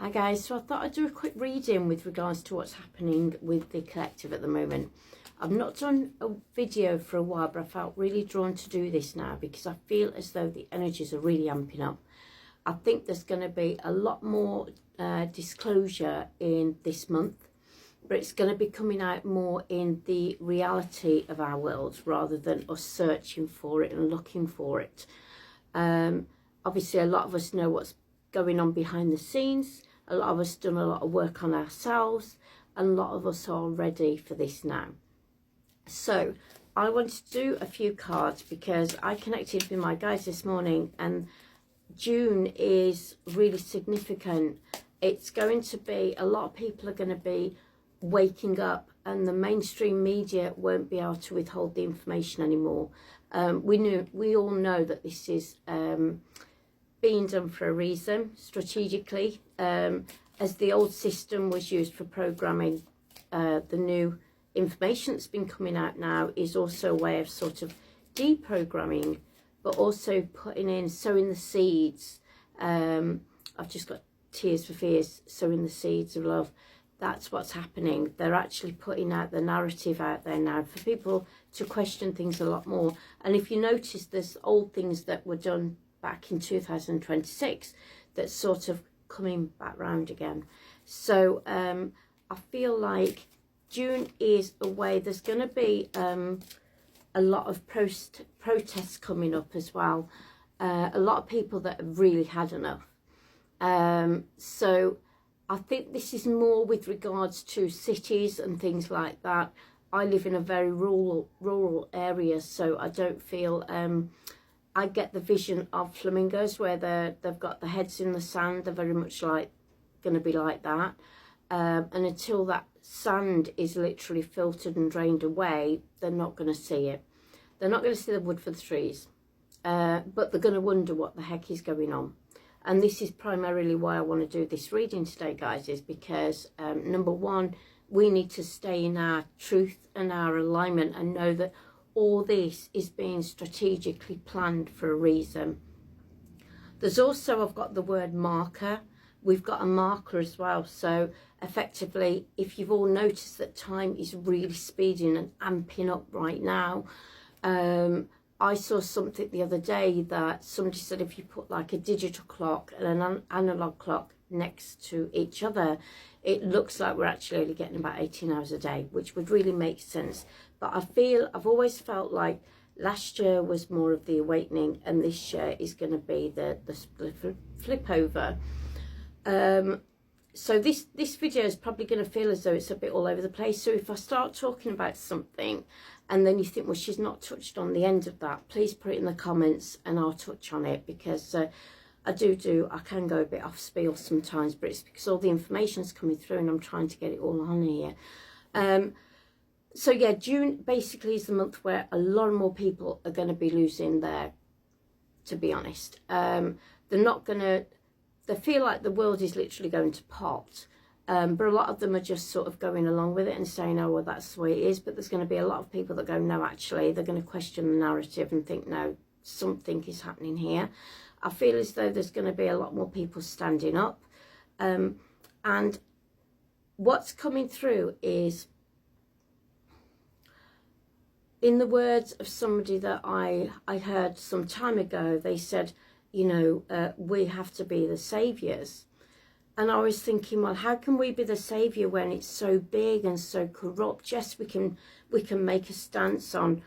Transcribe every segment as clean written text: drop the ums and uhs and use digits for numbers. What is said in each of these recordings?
Hi guys, so I thought I'd do a quick reading with regards to what's happening with the collective at the moment. I've not done a video for a while, but I felt really drawn to do this now because I feel as though the energies are really amping up. I think there's going to be a lot more disclosure in this month, but it's going to be coming out more in the reality of our world rather than us searching for it and looking for it. Obviously, a lot of us know what's going on behind the scenes. A lot of us done a lot of work on ourselves, and a lot of us are ready for this now. So I wanted to do a few cards because I connected with my guys this morning, and June is really significant. It's going to be, a lot of people are going to be waking up, and the mainstream media won't be able to withhold the information anymore. We all know that this is being done for a reason, strategically, as the old system was used for programming. The new information that's been coming out now is also a way of sort of deprogramming, but also putting in, sowing the seeds. I've just got tears for fears, sowing the seeds of love. That's what's happening. They're actually putting out the narrative out there now for people to question things a lot more. And if you notice, there's old things that were done back in 2026 that's sort of coming back round again. So I feel like June is a way, there's going to be a lot of protests coming up as well. A lot of people that have really had enough. So I think this is more with regards to cities and things like that. I live in a very rural area, so I don't feel I get the vision of flamingos where they've got the heads in the sand. They're very much like going to be like that. And until that sand is literally filtered and drained away, they're not going to see it. They're not going to see the wood for the trees. But they're going to wonder what the heck is going on. And this is primarily why I want to do this reading today, guys, is because, number one, we need to stay in our truth and our alignment and know that all this is being strategically planned for a reason. There's also, I've got the word marker. We've got a marker as well. So effectively, if you've all noticed that time is really speeding and amping up right now, I saw something the other day that somebody said if you put like a digital clock and an analog clock next to each other, it looks like we're actually only getting about 18 hours a day, which would really make sense. But I've always felt like last year was more of the awakening, and this year is going to be the flip over. So this video is probably going to feel as though it's a bit all over the place. So if I start talking about something and then you think, well, she's not touched on the end of that, please put it in the comments and I'll touch on it, because I can go a bit off spiel sometimes, but it's because all the information's coming through and I'm trying to get it all on here. So yeah, June basically is the month where a lot more people are going to be losing their, to be honest. They're not going to, they feel like the world is literally going to pot. But a lot of them are just sort of going along with it and saying, oh, well, that's the way it is. But there's going to be a lot of people that go, no, actually, they're going to question the narrative and think, no, something is happening here. I feel as though there's going to be a lot more people standing up. And what's coming through is, in the words of somebody that I heard some time ago, they said, you know, we have to be the saviours. And I was thinking, well, how can we be the saviour when it's so big and so corrupt? Yes, we can make a stance on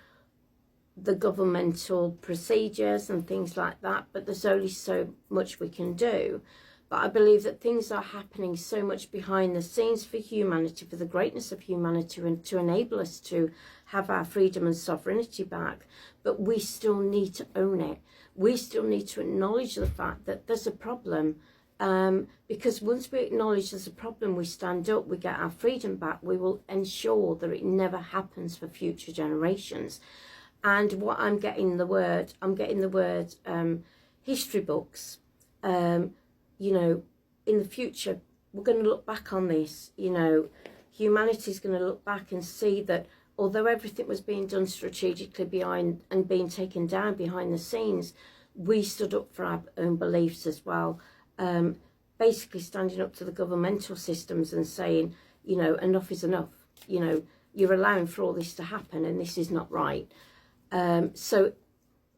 the governmental procedures and things like that, but there's only so much we can do. But I believe that things are happening so much behind the scenes for humanity, for the greatness of humanity, and to enable us to have our freedom and sovereignty back. But we still need to own it. We still need to acknowledge the fact that there's a problem. Because once we acknowledge there's a problem, we stand up, we get our freedom back, we will ensure that it never happens for future generations. And what I'm getting the word history books. You know, in the future, we're going to look back on this. You know, humanity's going to look back and see that although everything was being done strategically behind and being taken down behind the scenes, we stood up for our own beliefs as well. basically standing up to the governmental systems and saying, you know, enough is enough. You know, you're allowing for all this to happen and this is not right. So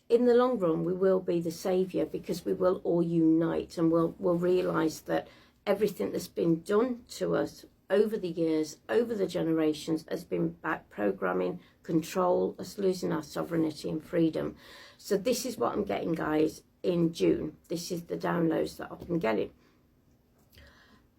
in the long run, we will be the saviour, because we will all unite, and we'll realise that everything that's been done to us over the years, over the generations, has been back programming, control, us losing our sovereignty and freedom. So this is what I'm getting, guys, in June. This is the downloads that I've been getting.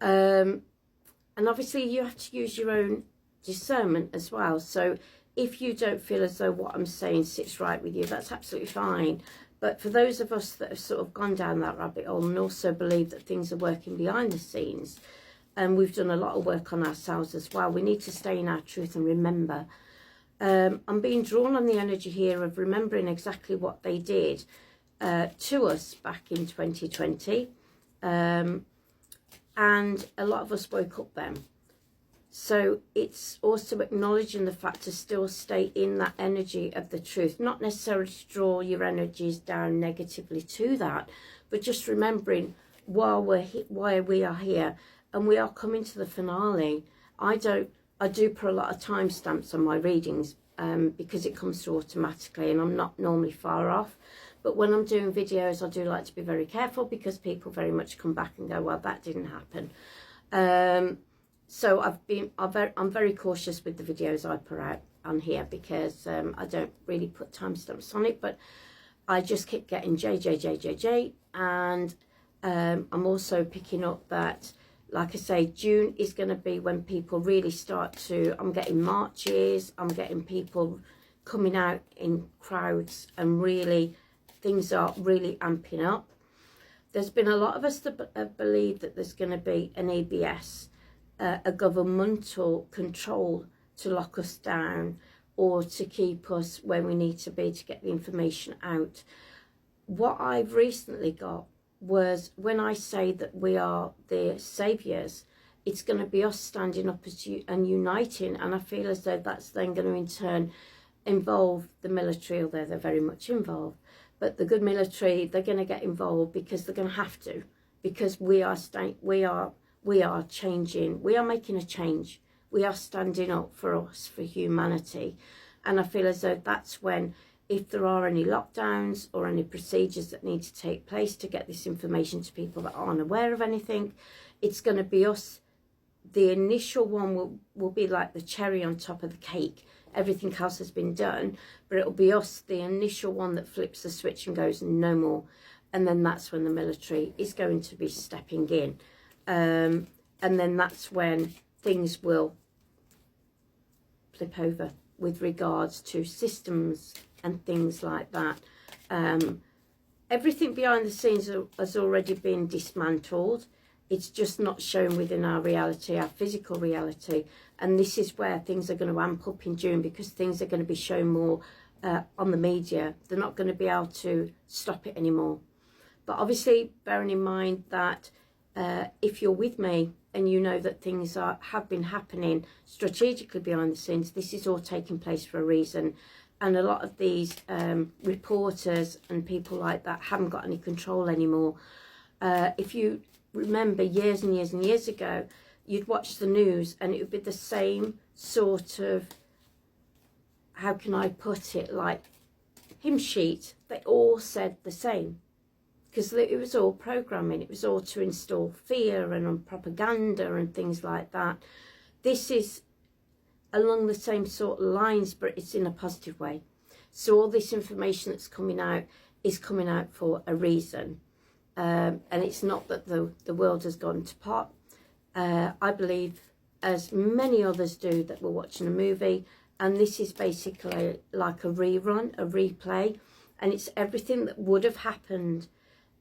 And obviously you have to use your own discernment as well. So if you don't feel as though what I'm saying sits right with you, that's absolutely fine. But for those of us that have sort of gone down that rabbit hole and also believe that things are working behind the scenes, and we've done a lot of work on ourselves as well, we need to stay in our truth and remember. I'm being drawn on the energy here of remembering exactly what they did to us back in 2020. And a lot of us woke up then. So it's also acknowledging the fact to still stay in that energy of the truth, not necessarily to draw your energies down negatively to that, but just remembering why we are here, and we are coming to the finale. I do put a lot of timestamps on my readings because it comes through automatically, and I'm not normally far off. But when I'm doing videos, I do like to be very careful, because people very much come back and go, well, that didn't happen. So I'm very cautious with the videos I put out on here, because I don't really put timestamps on it, but I just keep getting J, and I'm also picking up that, like I say, June is going to be when people really start to, I'm getting marches, I'm getting people coming out in crowds, and really things are really amping up. There's been a lot of us that believe that there's going to be an ABS, a governmental control to lock us down or to keep us where we need to be to get the information out. What I've recently got was, when I say that we are the saviours, it's going to be us standing up and uniting, and I feel as though that's then going to in turn involve the military, although they're very much involved. But the good military, they're going to get involved because they're going to have to, because we are changing, we are making a change, we are standing up for us, for humanity. And I feel as though that's when, if there are any lockdowns or any procedures that need to take place to get this information to people that aren't aware of anything, it's going to be us. The initial one will be like the cherry on top of the cake. Everything else has been done, but it'll be us, the initial one, that flips the switch and goes, no more. And then that's when the military is going to be stepping in. And then that's when things will flip over with regards to systems and things like that. Everything behind the scenes has already been dismantled. It's just not shown within our reality, our physical reality. And this is where things are going to amp up in June, because things are going to be shown more on the media. They're not going to be able to stop it anymore. But obviously, bearing in mind that if you're with me and you know that things have been happening strategically behind the scenes, this is all taking place for a reason. And a lot of these reporters and people like that haven't got any control anymore. If you remember years and years and years ago, you'd watch the news and it would be the same sort of, how can I put it, like hymn sheet. They all said the same, because it was all programming. It was all to install fear and propaganda and things like that. This is along the same sort of lines, but it's in a positive way. So all this information that's coming out is coming out for a reason. And it's not that the world has gone to pot. I believe, as many others do, that we're watching a movie, and this is basically like a rerun, a replay, and it's everything that would have happened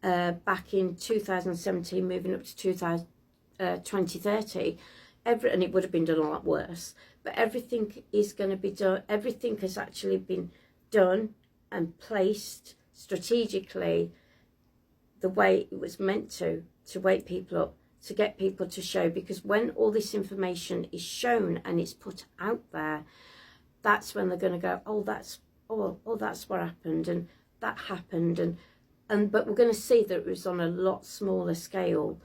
back in 2017 moving up to 2030, and it would have been done a lot worse, but everything is going to be done. Everything has actually been done and placed strategically the way it was meant to wake people up, to get people to show, because when all this information is shown and it's put out there, that's when they're going to go, oh that's what happened, and that happened, and but we're going to see that it was on a lot smaller scale.